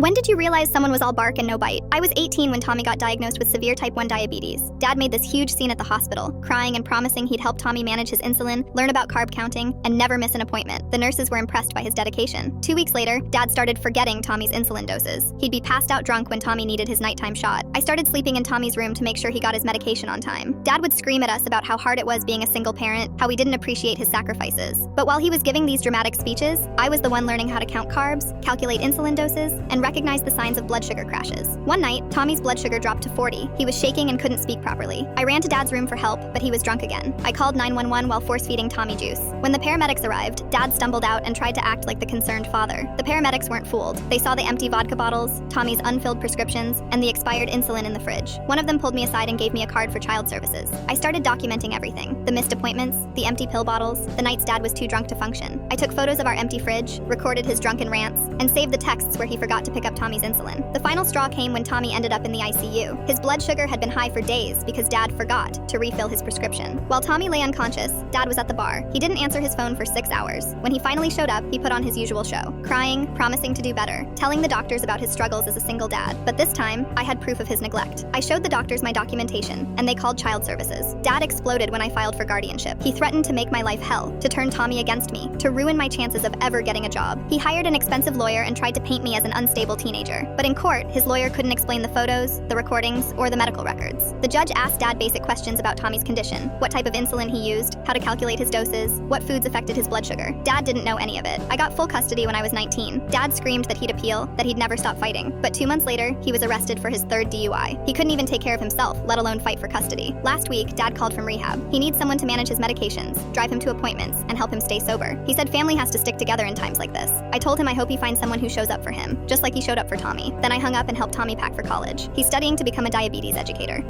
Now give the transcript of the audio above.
When did you realize someone was all bark and no bite? I was 18 when Tommy got diagnosed with severe type 1 diabetes. Dad made this huge scene at the hospital, crying and promising he'd help Tommy manage his insulin, learn about carb counting, and never miss an appointment. The nurses were impressed by his dedication. 2 weeks later, Dad started forgetting Tommy's insulin doses. He'd be passed out drunk when Tommy needed his nighttime shot. I started sleeping in Tommy's room to make sure he got his medication on time. Dad would scream at us about how hard it was being a single parent, how we didn't appreciate his sacrifices. But while he was giving these dramatic speeches, I was the one learning how to count carbs, calculate insulin doses, and recognize the signs of blood sugar crashes. One night, Tommy's blood sugar dropped to 40. He was shaking and couldn't speak properly. I ran to Dad's room for help, but he was drunk again. I called 911 while force-feeding Tommy juice. When the paramedics arrived, Dad stumbled out and tried to act like the concerned father. The paramedics weren't fooled. They saw the empty vodka bottles, Tommy's unfilled prescriptions, and the expired insulin in the fridge. One of them pulled me aside and gave me a card for child services. I started documenting everything: the missed appointments, the empty pill bottles, the nights Dad was too drunk to function. I took photos of our empty fridge, recorded his drunken rants, and saved the texts where he forgot to pick up Tommy's insulin. The final straw came when Tommy ended up in the ICU. His blood sugar had been high for days because Dad forgot to refill his prescription. While Tommy lay unconscious, Dad was at the bar. He didn't answer his phone for 6 hours. When he finally showed up, he put on his usual show, crying, promising to do better, telling the doctors about his struggles as a single dad. But this time, I had proof of his neglect. I showed the doctors my documentation, and they called child services. Dad exploded when I filed for guardianship. He threatened to make my life hell, to turn Tommy against me, to ruin my chances of ever getting a job. He hired an expensive lawyer and tried to paint me as an unstable teenager. But in court, his lawyer couldn't explain the photos, the recordings, or the medical records. The judge asked Dad basic questions about Tommy's condition: what type of insulin he used, how to calculate his doses, what foods affected his blood sugar. Dad didn't know any of it. I got full custody when I was 19. Dad screamed that he'd appeal, that he'd never stop fighting. But 2 months later, he was arrested for his 3rd DUI. He couldn't even take care of himself, let alone fight for custody. Last week, Dad called from rehab. He needs someone to manage his medications, drive him to appointments, and help him stay sober. He said family has to stick together in times like this. I told him I hope he finds someone who shows up for him, just like he showed up for Tommy. Then I hung up and helped Tommy pack for college. He's studying to become a diabetes educator.